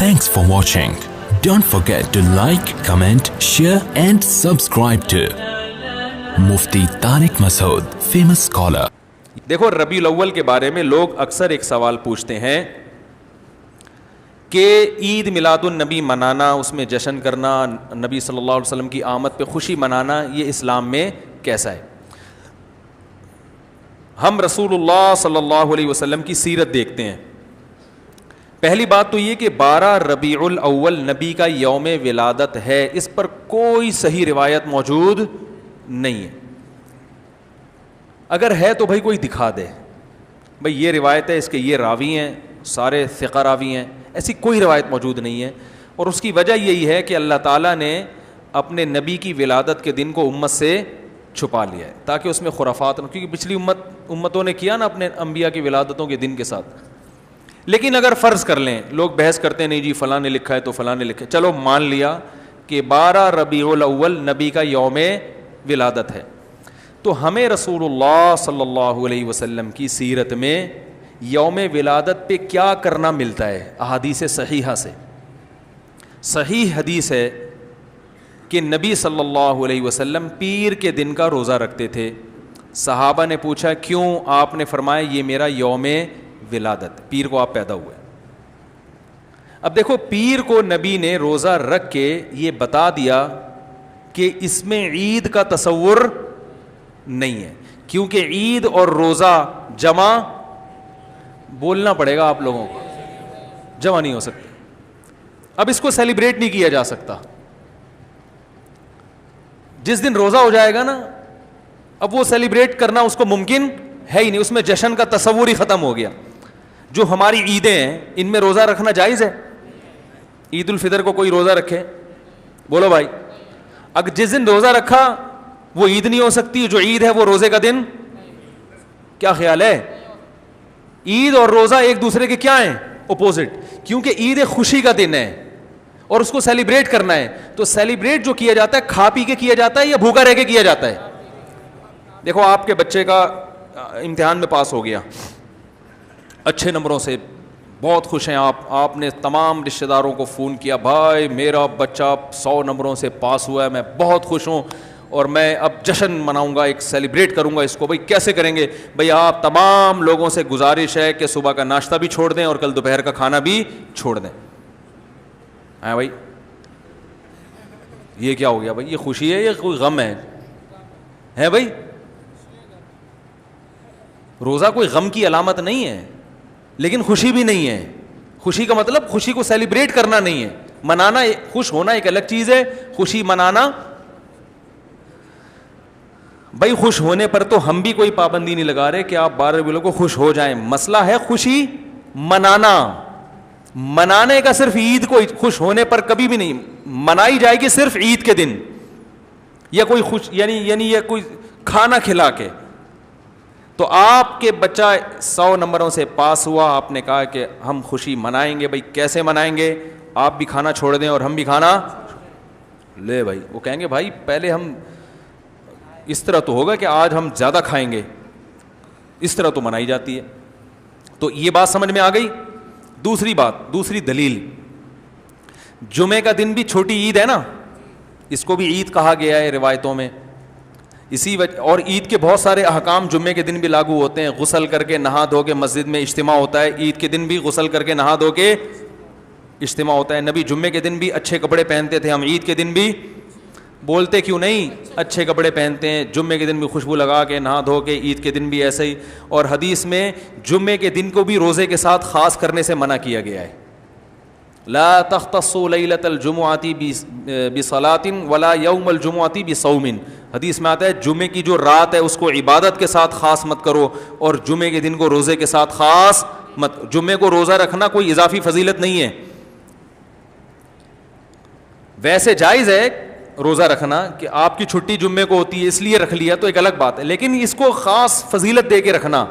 Thanks for watching. Don't forget to like, comment, share and subscribe to Mufti Tariq Masood, famous scholar. دیکھو ربیع الاول کے بارے میں لوگ اکثر ایک سوال پوچھتے ہیں کہ عید میلاد النبی منانا، اس میں جشن کرنا، نبی صلی اللہ علیہ وسلم کی آمد پہ خوشی منانا، یہ اسلام میں کیسا ہے؟ ہم رسول اللہ صلی اللہ علیہ وسلم کی سیرت دیکھتے ہیں. پہلی بات تو یہ کہ 12 ربیع الاول نبی کا یوم ولادت ہے، اس پر کوئی صحیح روایت موجود نہیں ہے. اگر ہے تو بھائی کوئی دکھا دے، بھائی یہ روایت ہے، اس کے یہ راوی ہیں، سارے ثقہ راوی ہیں، ایسی کوئی روایت موجود نہیں ہے. اور اس کی وجہ یہی ہے کہ اللہ تعالیٰ نے اپنے نبی کی ولادت کے دن کو امت سے چھپا لیا ہے تاکہ اس میں خرافات نہ، کیونکہ پچھلی امتوں نے کیا نا اپنے انبیاء کی ولادتوں کے دن کے ساتھ. لیکن اگر فرض کر لیں، لوگ بحث کرتے ہیں نہیں جی فلاں نے لکھا ہے تو فلاں نے لکھا ہے، چلو مان لیا کہ 12 ربیع الاول نبی کا یوم ولادت ہے، تو ہمیں رسول اللہ صلی اللہ علیہ وسلم کی سیرت میں یوم ولادت پہ کیا کرنا ملتا ہے؟ احادیث صحیحہ سے صحیح حدیث ہے کہ نبی صلی اللہ علیہ وسلم پیر کے دن کا روزہ رکھتے تھے. صحابہ نے پوچھا کیوں؟ آپ نے فرمایا یہ میرا یوم ولادت، پیر کو آپ پیدا ہوئے. اب دیکھو پیر کو نبی نے روزہ رکھ کے یہ بتا دیا کہ اس میں عید کا تصور نہیں ہے، کیونکہ عید اور روزہ جمع بولنا پڑے گا آپ لوگوں کو، جمع نہیں ہو سکتے. اب اس کو سیلیبریٹ نہیں کیا جا سکتا. جس دن روزہ ہو جائے گا نا، اب وہ سیلیبریٹ کرنا اس کو ممکن ہے ہی نہیں، اس میں جشن کا تصور ہی ختم ہو گیا. جو ہماری عیدیں ہیں ان میں روزہ رکھنا جائز ہے؟ عید الفطر کو کوئی روزہ رکھے؟ بولو بھائی. اگر جس دن روزہ رکھا وہ عید نہیں ہو سکتی، جو عید ہے وہ روزے کا دن. کیا خیال ہے؟ عید اور روزہ ایک دوسرے کے کیا ہیں؟ اپوزٹ. کیونکہ عید ایک خوشی کا دن ہے اور اس کو سیلیبریٹ کرنا ہے. تو سیلیبریٹ جو کیا جاتا ہے کھا پی کے کیا جاتا ہے یا بھوکا رہ کے کیا جاتا ہے؟ دیکھو آپ کے بچے کا امتحان میں پاس ہو گیا اچھے نمبروں سے، بہت خوش ہیں آپ نے تمام رشتہ داروں کو فون کیا، بھائی میرا بچہ 100 نمبروں سے پاس ہوا ہے، میں بہت خوش ہوں اور میں اب جشن مناؤں گا، ایک سیلیبریٹ کروں گا اس کو. بھائی کیسے کریں گے؟ بھائی آپ تمام لوگوں سے گزارش ہے کہ صبح کا ناشتہ بھی چھوڑ دیں اور کل دوپہر کا کھانا بھی چھوڑ دیں. ہاں بھائی یہ کیا ہو گیا؟ بھائی یہ خوشی ہے یا کوئی غم ہے بھائی؟ روزہ کوئی غم کی علامت نہیں ہے لیکن خوشی بھی نہیں ہے. خوشی کا مطلب خوشی کو سیلیبریٹ کرنا نہیں ہے، منانا. خوش ہونا ایک الگ چیز ہے، خوشی منانا. بھائی خوش ہونے پر تو ہم بھی کوئی پابندی نہیں لگا رہے کہ آپ 12 ربیع الاول کو خوش ہو جائیں. مسئلہ ہے خوشی منانا. منانے کا صرف عید کو خوش ہونے پر کبھی بھی نہیں منائی جائے گی، صرف عید کے دن یا کوئی خوش یعنی یہ کوئی کھانا کھلا کے. تو آپ کے بچہ 100 نمبروں سے پاس ہوا، آپ نے کہا کہ ہم خوشی منائیں گے. بھائی کیسے منائیں گے؟ آپ بھی کھانا چھوڑ دیں اور ہم بھی کھانا لے. بھائی وہ کہیں گے بھائی پہلے ہم اس طرح تو ہوگا کہ آج ہم زیادہ کھائیں گے، اس طرح تو منائی جاتی ہے. تو یہ بات سمجھ میں آ گئی. دوسری بات، دوسری دلیل، جمعے کا دن بھی چھوٹی عید ہے نا، اس کو بھی عید کہا گیا ہے روایتوں میں. اسی وجہ اور عید کے بہت سارے احکام جمعے کے دن بھی لاگو ہوتے ہیں. غسل کر کے نہا دھو کے مسجد میں اجتماع ہوتا ہے، عید کے دن بھی غسل کر کے نہا دھو کے اجتماع ہوتا ہے. نبی جمعے کے دن بھی اچھے کپڑے پہنتے تھے، ہم عید کے دن بھی بولتے کیوں نہیں اچھے کپڑے پہنتے ہیں؟ جمعے کے دن بھی خوشبو لگا کے نہا دھو کے، عید کے دن بھی ایسے ہی. اور حدیث میں جمعے کے دن کو بھی روزے کے ساتھ خاص کرنے سے منع کیا گیا ہے. لا تختصوا لیلۃ الجمعۃ بصلاۃ ولا یوم الجمعۃ بصوم. حدیث میں آتا ہے جمعے کی جو رات ہے اس کو عبادت کے ساتھ خاص مت کرو اور جمعے کے دن کو روزے کے ساتھ خاص مت. جمعے کو روزہ رکھنا کوئی اضافی فضیلت نہیں ہے. ویسے جائز ہے روزہ رکھنا کہ آپ کی چھٹی جمعے کو ہوتی ہے اس لیے رکھ لیا تو ایک الگ بات ہے، لیکن اس کو خاص فضیلت دے کے رکھنا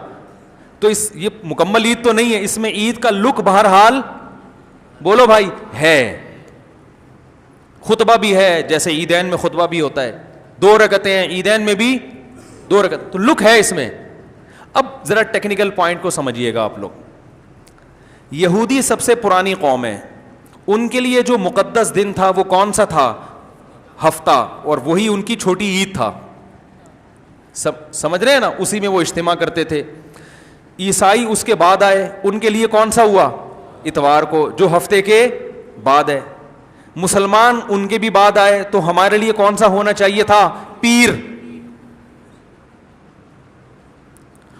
تو یہ مکمل عید تو نہیں ہے. اس میں عید کا لک بہرحال بولو بھائی ہے. خطبہ بھی ہے، جیسے عیدین میں خطبہ بھی ہوتا ہے، 2 رکعتیں ہیں، عیدین میں بھی 2 رکعت، تو لک ہے اس میں. اب ذرا ٹیکنیکل پوائنٹ کو سمجھیے گا آپ لوگ. یہودی سب سے پرانی قوم ہے، ان کے لیے جو مقدس دن تھا وہ کون سا تھا؟ ہفتہ، اور وہی ان کی چھوٹی عید تھا. سمجھ رہے ہیں نا؟ اسی میں وہ اجتماع کرتے تھے. عیسائی اس کے بعد آئے, ان کے لیے کون سا ہوا؟ اتوار کو, جو ہفتے کے بعد ہے. مسلمان ان کے بھی بعد آئے, تو ہمارے لیے کون سا ہونا چاہیے تھا؟ پیر.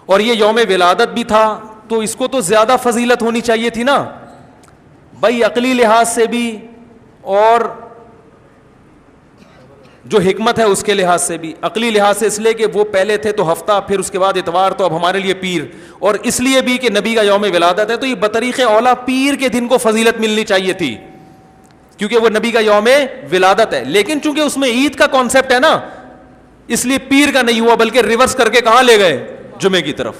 اور یہ یوم ولادت بھی تھا, تو اس کو تو زیادہ فضیلت ہونی چاہیے تھی نا بھائی, عقلی لحاظ سے بھی اور جو حکمت ہے اس کے لحاظ سے بھی. عقلی لحاظ سے اس لیے کہ وہ پہلے تھے تو ہفتہ, پھر اس کے بعد اتوار, تو اب ہمارے لیے پیر. اور اس لیے بھی کہ نبی کا یوم ولادت ہے, تو یہ بطریق اولا پیر کے دن کو فضیلت ملنی چاہیے تھی, کیونکہ وہ نبی کا یوم ولادت ہے. لیکن چونکہ اس میں عید کا کانسیپٹ ہے نا, اس لیے پیر کا نہیں ہوا, بلکہ ریورس کر کے کہاں لے گئے؟ جمعے کی طرف.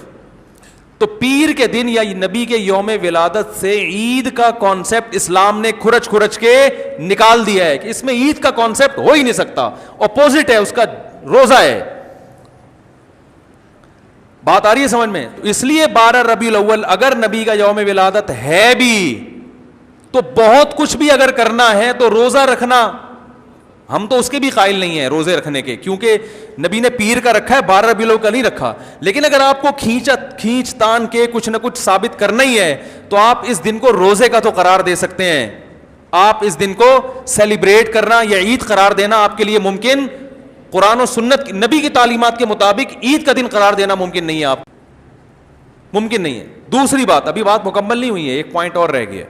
تو پیر کے دن یا نبی کے یوم ولادت سے عید کا کانسیپٹ اسلام نے کھرچ کھرچ کے نکال دیا ہے کہ اس میں عید کا کانسیپٹ ہو ہی نہیں سکتا, اپوزٹ ہے اس کا, روزہ ہے. بات آ رہی ہے سمجھ میں؟ تو اس لیے 12 ربیع الاول اگر نبی کا یوم ولادت ہے بھی, تو بہت کچھ بھی اگر کرنا ہے تو روزہ رکھنا, ہم تو اس کے بھی قائل نہیں ہیں روزے رکھنے کے, کیونکہ نبی نے پیر کا رکھا ہے, 12 ربیع الاول کا نہیں رکھا. لیکن اگر آپ کو کھینچ تان کے کچھ نہ کچھ ثابت کرنا ہی ہے, تو آپ اس دن کو روزے کا تو قرار دے سکتے ہیں. آپ اس دن کو سیلیبریٹ کرنا یا عید قرار دینا آپ کے لیے ممکن, قرآن و سنت نبی کی تعلیمات کے مطابق عید کا دن قرار دینا ممکن نہیں ہے, آپ ممکن نہیں ہے. دوسری بات, ابھی بات مکمل نہیں ہوئی ہے, ایک پوائنٹ اور رہ گیا.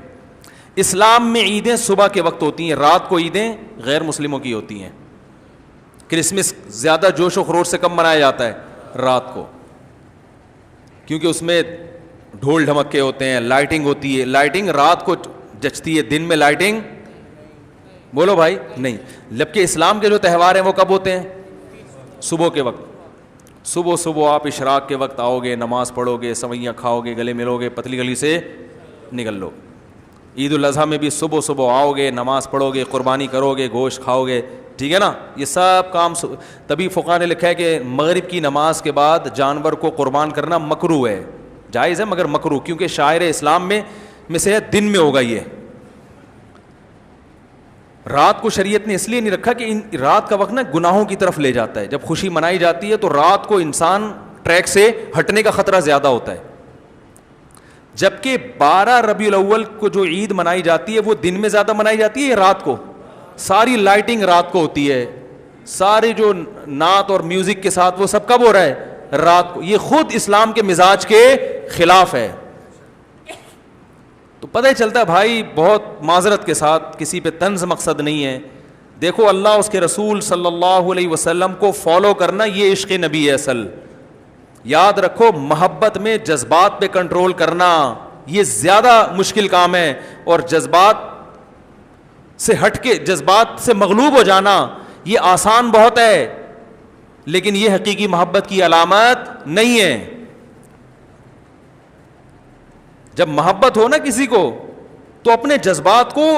اسلام میں عیدیں صبح کے وقت ہوتی ہیں, رات کو عیدیں غیر مسلموں کی ہوتی ہیں. کرسمس زیادہ جوش و خروش سے کم منایا جاتا ہے رات کو, کیونکہ اس میں ڈھول ڈھمکے ہوتے ہیں, لائٹنگ ہوتی ہے. لائٹنگ رات کو جچتی ہے, دن میں لائٹنگ بولو بھائی نہیں. جبکہ اسلام کے جو تہوار ہیں وہ کب ہوتے ہیں؟ صبح کے وقت. صبح آپ اشراق کے وقت آؤ گے, نماز پڑھو گے, سوئیاں کھاؤ گے, گلے ملو گے, پتلی گلی سے نکل لو. عید الاضحیٰ میں بھی صبح آؤ گے, نماز پڑھو گے, قربانی کرو گے, گوشت کھاؤ گے, ٹھیک ہے نا. یہ سب کام تبھی فقہاء نے لکھا ہے کہ مغرب کی نماز کے بعد جانور کو قربان کرنا مکروہ ہے, جائز ہے مگر مکروہ, کیونکہ شاعر اسلام میں سے ہے دن میں ہوگا. یہ رات کو شریعت نے اس لیے نہیں رکھا کہ رات کا وقت نا گناہوں کی طرف لے جاتا ہے. جب خوشی منائی جاتی ہے تو رات کو انسان ٹریک سے ہٹنے کا خطرہ زیادہ ہوتا ہے. جبکہ 12 ربیع الاول کو جو عید منائی جاتی ہے وہ دن میں زیادہ منائی جاتی ہے یا رات کو؟ ساری لائٹنگ رات کو ہوتی ہے, سارے جو نعت اور میوزک کے ساتھ وہ سب کب ہو رہا ہے؟ رات کو. یہ خود اسلام کے مزاج کے خلاف ہے. تو پتہ ہی چلتا ہے بھائی, بہت معذرت کے ساتھ, کسی پہ طنز مقصد نہیں ہے. دیکھو اللہ اس کے رسول صلی اللہ علیہ وسلم کو فالو کرنا یہ عشق نبی ہے اصل. یاد رکھو, محبت میں جذبات پہ کنٹرول کرنا یہ زیادہ مشکل کام ہے, اور جذبات سے ہٹ کے, جذبات سے مغلوب ہو جانا یہ آسان بہت ہے, لیکن یہ حقیقی محبت کی علامت نہیں ہے. جب محبت ہو نا کسی کو, تو اپنے جذبات کو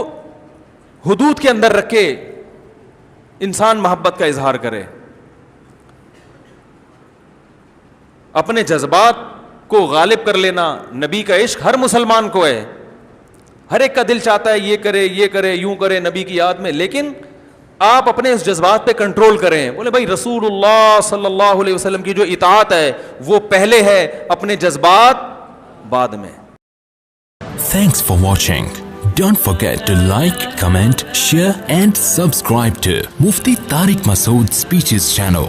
حدود کے اندر رکھ کے انسان محبت کا اظہار کرے. اپنے جذبات کو غالب کر لینا, نبی کا عشق ہر مسلمان کو ہے, ہر ایک کا دل چاہتا ہے یہ کرے یوں کرے نبی کی یاد میں, لیکن آپ اپنے اس جذبات پہ کنٹرول کریں. بولے بھائی رسول اللہ صلی اللہ علیہ وسلم کی جو اطاعت ہے وہ پہلے ہے, اپنے جذبات بعد میں. Thanks for watching. Don't forget to like, comment, share and subscribe to Mufti Tariq Masood Speeches channel.